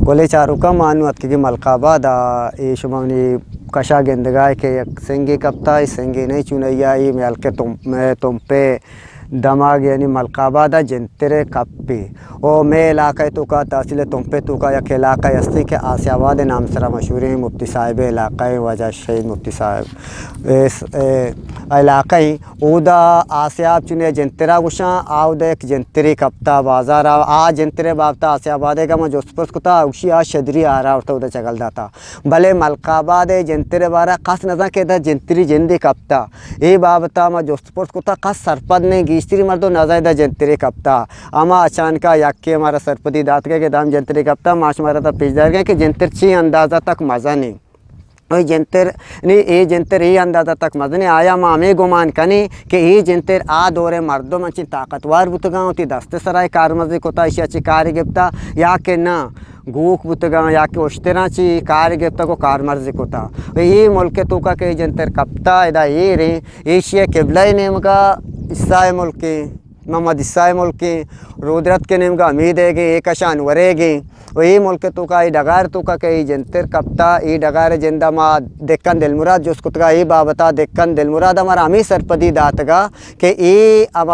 गोले चारुका मानुअत की मलकाबा दा ये शुमानी कशा गेंदगाय के एक सेंगे कप्ता इस सेंगे नहीं चुनैया ये मेल के तुम पे दमाग यानी मलकाबा दा जंतरे कप्पी ओ मैं इलाका तो का तहसील तुम पे तो का एक इलाका यस्ती के आसियाबाद नाम सरा मशहूर है मुफ्ती साहिब इलाका वजह शहीद मुफ्ती साहिब इस इलाका ही उदा आसियाब चुने जंतरा गुशा आउद एक जंतरी कप्ता बाजार आ जंतरे बाबता आसियाबाद का मैं जोसपुर कुता उशी आ शदरी आ रहा होता उधर चगल दाता भले मलकाबाद जंतरे बारा खास नजर के इधर जंतरी जिंदी कप्ता ये बाबता मैं जोसपुर कुता खास सरपद ने गीस्त्री मर्दो नजायदा जंतरी कप्ता आमा अचानक याके हमारा सरपदी दात के दाम जंतरी कप्ता माश मारा था पिछदार गए कि जंतर ची अंदाज़ा तक मज़ा नहीं और जंतर नहीं ये जंतर ये अंदाज़ा तक मज़ा नहीं आया माँ हमें गुमान कनी कि ये जंतर आ दौरे मर्दों में ताकतवर बुतगा होती दस्ते सराय कारमजी कोता इसी अच्छी कार गिफ्ता या के ना गूक बुतगा या के उश्तरा ची कार गिफ्ता को कार मर्जी कोता ये मुल्क तो का के जंतर कप्ता इदा ये रे एशिया केबलाई नेम का ईसाई मुल्क मोहम्मद ईसाई मुल्क रुद्रत के नेम का अमीद है कि एक अशान वरेगी और ये मुल्क तो का ये डगार तो का कई जंतर कप्ता ये डगार जिंदा मा देक्कन दिलमुराद जो उसको ये बाबता देक्कन दिलमुराद हमारा अमी सरपदी दातगा कि ये अब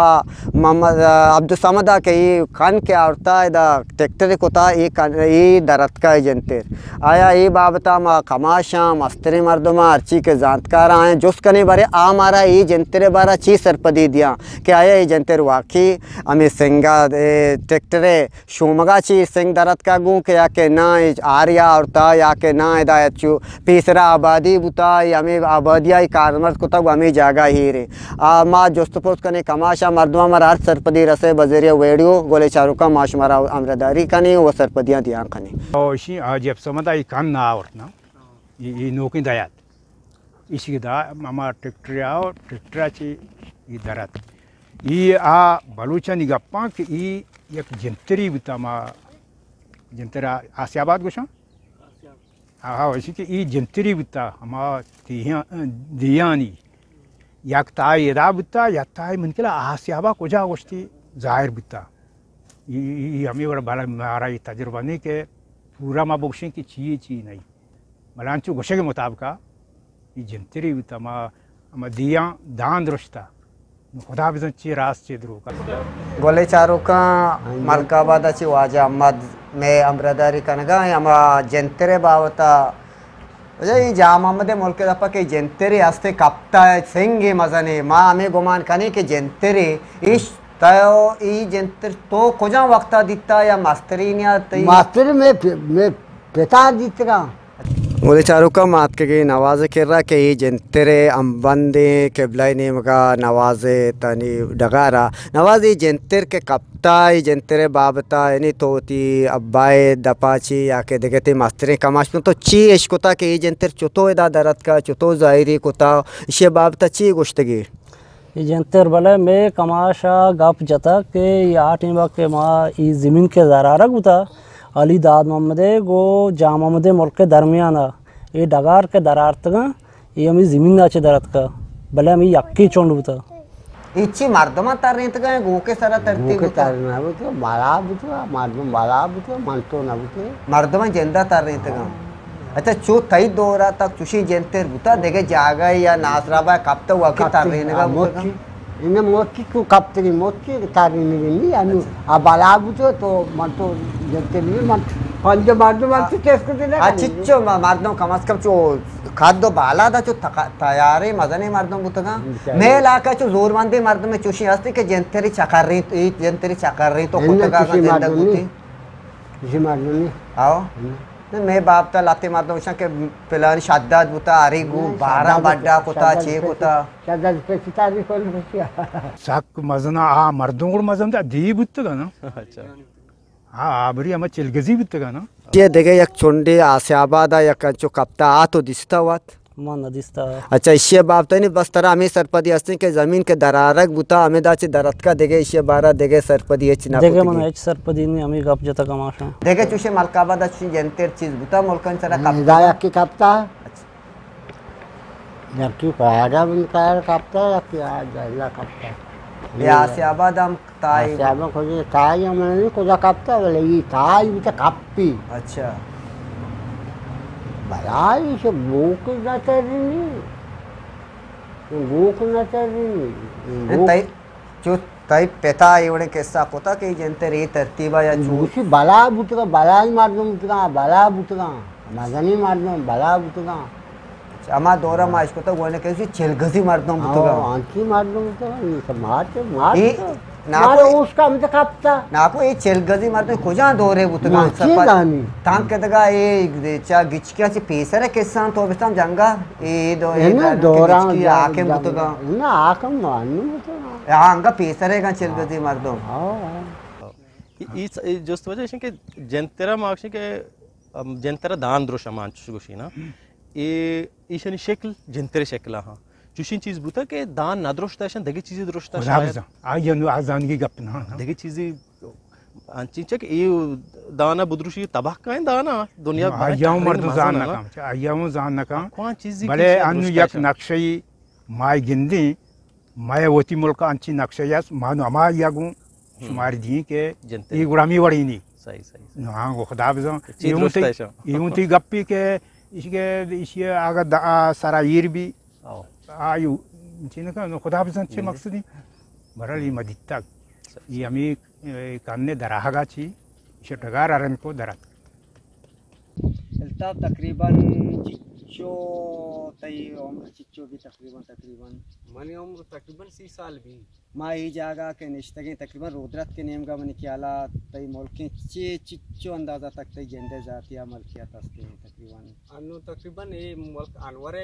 मोहम्मद अब्दुल समदा के ये खान के औरता इदा ट्रैक्टर कोता ये दरत का जंतर आया ये बाबता मा कमाशा मस्तरी मर्दमा अर्ची के जानकार आए जोस कने बारे आ मारा ये जंतरे बारा ची सरपदी दिया कि आया ये जंतर वाकई हमें सिंगा ट्रैक्टरे शोमगा ची सिंग दरत का के या के ना आर्या औरता या के ना हिदायत चू तीसरा आबादी बुता हमें आबादिया कारमर्द को तक हमें जागा ही रे माँ जोस्तपोस कने कमाशा मर्दवा मर हर सरपदी रसे बजरिया वेडियो गोले चारुका माश मरा अमरदारी का नहीं वो सरपदियाँ दिया खने और इसी जब समझा ये काम ना औरतना ये नौकरी दयात इसी के दा मामा ट्रैक्टर ची ये दरात ये आ बलूचा निगप्पा कि ये एक जंतरी बुता मा जंतरा आसियाबाद गोशा हाँ वैसे कि ये जंतरी बुता हमा दियानी याक ताई यदा बुता या ताई मन के ला आसियाबा कोजा गोश्ती जाहिर बुता ये हमें बड़ा बाला मारा ये तजुर्बा नहीं के पूरा माँ बोशे की ची नहीं मलांचू गोशे के मुताबिक ये जंतरी बुता मा दिया दान दृष्टा खुदा भी ची रास ची द्रू का गोले चारों का मलकाबाद ची वाजा अम्मद में अमरदारी कनगा अमा जंतरे बावता ये जामा मदे मुल्क दपा के जंतरे आस्ते कप्ता सिंगे मजने माँ हमें गुमान कने के जंतरे इस तयो ई जंतर तो कुजा वक्ता दिता या मास्टरीनिया मास्टर में पिता दिता गोले चारों का मात के नवाज़े कर रहा कि ये जंतरे अम्बंदे केबलाई नेम का नवाज़े तनी डगारा नवाज़े जंतर के कप्ता ये जंतरे बाबता यानी तोती अब्बाए दपाची या के देखते मास्तरे कमाश में तो ची इश्कोता के ये जंतर चुतो इदा दरत का चुतो ज़ाहिरी कोता इसे बाबता ची गुश्तगी ये जंतर भले में कमाशा गप जता के ये 8 इंबा के माँ ये ज़मीन के ज़रारक बुता अली दाद मोहम्मद गो जामा मदे मुल्क के दरमियान ये डगार के दरार तक ये हमें ज़मीन अच्छे दरत का भले हमें यक्की चोंड बुता इच्छी मर्दमा तर रहे थे गो के सारा तरती के तरना बुता मारा बुता मर्दम मारा बुता मानतो ना बुता मर्दमा जिंदा तर रहे थे अच्छा चो तई दोरा तक चुशी जंतर बुता देखे जागा या नासराबा कब तक वाकई तर रहे ने इन्हें मोची को कब तक मोची तारी नहीं अनु अब बालाबू तो मंतो जंते नहीं मंत पंज मार्दो मंत कैसे देना अच्छो मार्दो कम से कम चो खाद्य बाला दा चो तैयारी मजने मार्दो बुतगा मैं लाका चो जोर मंदे मार्दो में चुशी हस्ती के जंतरी चकर रही तो कुतगा का जिंदा बुती जी मार्दो नहीं आओ मैं बाप ता लाते मारता हूँ कि पिलानी शादात बुता अरिगु 12 बड्डा कुता 6 कुता शादात पे सितारी कोल बसिया साक मजना आ मर्दों को मजन दा दी बुत्तगा ना अच्छा हाँ आबरी हम चिलगजी बुत्तगा ना ये देखे एक चुंडी आसियाबाद या कंचो कप्ता आ तो दिसता वात मन दिसता अच्छा इसे बाप तो नहीं बस तरह हमें सरपदी हस्ती के जमीन के दरारक बुता हमें दाचे दरत का देखे इसे 12 देखे सरपदी है चिना देखे मन एच सरपदी ने हमें गप जता कमाशा देखे चुशे मलकाबाद अच्छी जंतर चीज बुता मुल्कन सरा दाया की कप्ता जबकि पाड़ा बन कार कप्ता या क्या जाला कप्ता ये आसियाबाद हम ताई Siapa kau ni tahu yang mana ni kau dah kapta lagi tahu kita kapi. अच्छा Balai se buku dah tadi ni. Buku dah tadi ni. ताई जो ताई पेता एवढे किस्सा होता की जनते रे तरतीबा या चूर Buku bala butuka bala मारदम butuka bala butuka. Mazani मारदम bala butuka. आमा दौरा माश को तो गोने कैसी चिलगसी मारता हूँ बुतगा आंटी मारदम तो ये सब मार ये ना मारो कोई उसका हम तो kapta. ना को ये चिलगसी मारते कुजा दौरे बुतगा Macam kami. तांग के दगा ये चा गिचकिया ची पेसरे किस्सा तो बिस्ताम जंगा ये दो ये Ini dorang गिचकी आके बुतगा Ini akan manu butuka. आंगा पेसरे का चिलगसी मारता हूँ ಈ ಜಸ್ಟ್ ವಜೆ ಕೆ ಜಂತೆರ ಮಾಕ್ಷಿ ಕೆ ಜಂತೆರ ದಾನ್ ದೃಶ್ಯ ಮಾಂಚು ಗುಶಿನ ಈ ಈಶನಿ ಶಕ್ಲ್ ಜಂತೆರ ಶಕ್ಲ ಹಾ चुशिन चीज बुता के दान ना दृष्टा है दगे चीज दृष्टा शायद आयनु आजान की गप ना दगे चीज अंची चक ये दाना बुद्रुशी तबाह का है दाना दुनिया आयाम मर्द जान ना काम आयाम जान ना काम कौन चीज बले अनु यक नक्शई माय गिंदी माय वती मुल्क अंची नक्शयास मानो अमा यागु शुमार दी के ये गुलामी वड़ी नी सही सही ना वो खुदा बजा चीज दृष्टा है यूंती गप्पी के इसके आगे सारा ईर भी आयु जिनका खुदा बजा चे मकसदी बरली मदिता ये अमी कान्ने दराहगा ची शटगार आरन को दरा अल्ताफ तकरीबन चिच्चो तई उम्र चिच्चो भी तकरीबन मनी उम्र तकरीबन 30 साल भी माँ ये जागा के निश्तगे तकरीबन रुद्रत के नेम का मनी कियाला तई मुल्की चे चिच्चो अंदाजा तक तई जेंदे जातिया मलकिया तस्ते तकरीबन अनु तकरीबन ये मुल्क अनवरे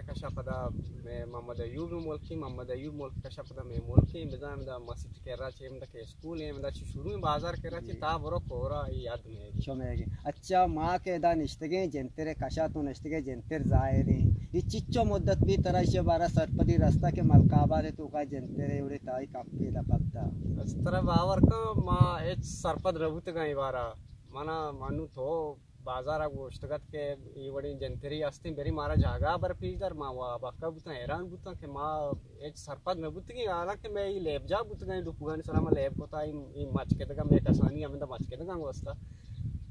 का शपदा में मोहम्मद अयूब मुल्क का शपदा में मुल्की मिजाम दा मस्जिद के राचे में के स्कूल में दा शुरू में बाजार के राचे ता बरो कोरा याद में चमेगी अच्छा माँ के दा निश्तगे जेंतेरे कशा तो निश्तगे जेंतेर जायरे ये चिच्चो मुद्दत भी तरह से बारा सरपदी रास्ता के मलकाबा रे तो का जेंतेरे उड़े ताई कापी दा पत्ता इस तरह बावर का माँ एक सरपद रबुत गई बारा मना मानू तो बाजार गोष्टगत के ये बड़ी जंतरी अस्ती बेरी मारा जागा बर पीजर माँ वा बक्का बुता हैरान बुता के माँ एक सरपद न बुत की हालांकि मैं ये लेब जा बुत गई डुपुगान सलाम लेब को ता ये मच के दगा मैं कसानी हमें दा मच के दगा वस्ता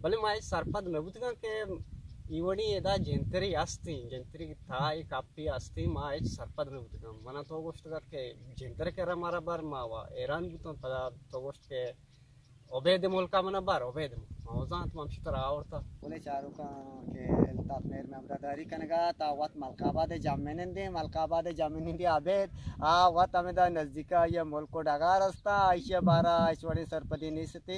भले माँ एक सरपद न बुत के इवणी यदा जंतरी अस्ती जंतरी था एक कापी अस्ती माँ एक सरपद न बुत का मना तो गोष्टगत के जंतर के मारा बार माँ वा हैरान बुता पदा तो गोष्ट के ओबेद मुल्का मना बार ओबेद मौजात ममशी तरह आवड़ता बोले चारों का के अल्ताफ मेर में अमदादारी कनगा ता वत मलकाबाद जामिनंदे आबेद आ वत अमेदा नजदीका ये मुल्क को डगा रास्ता आइशा बारा ऐश्वर्य सरपदी निसते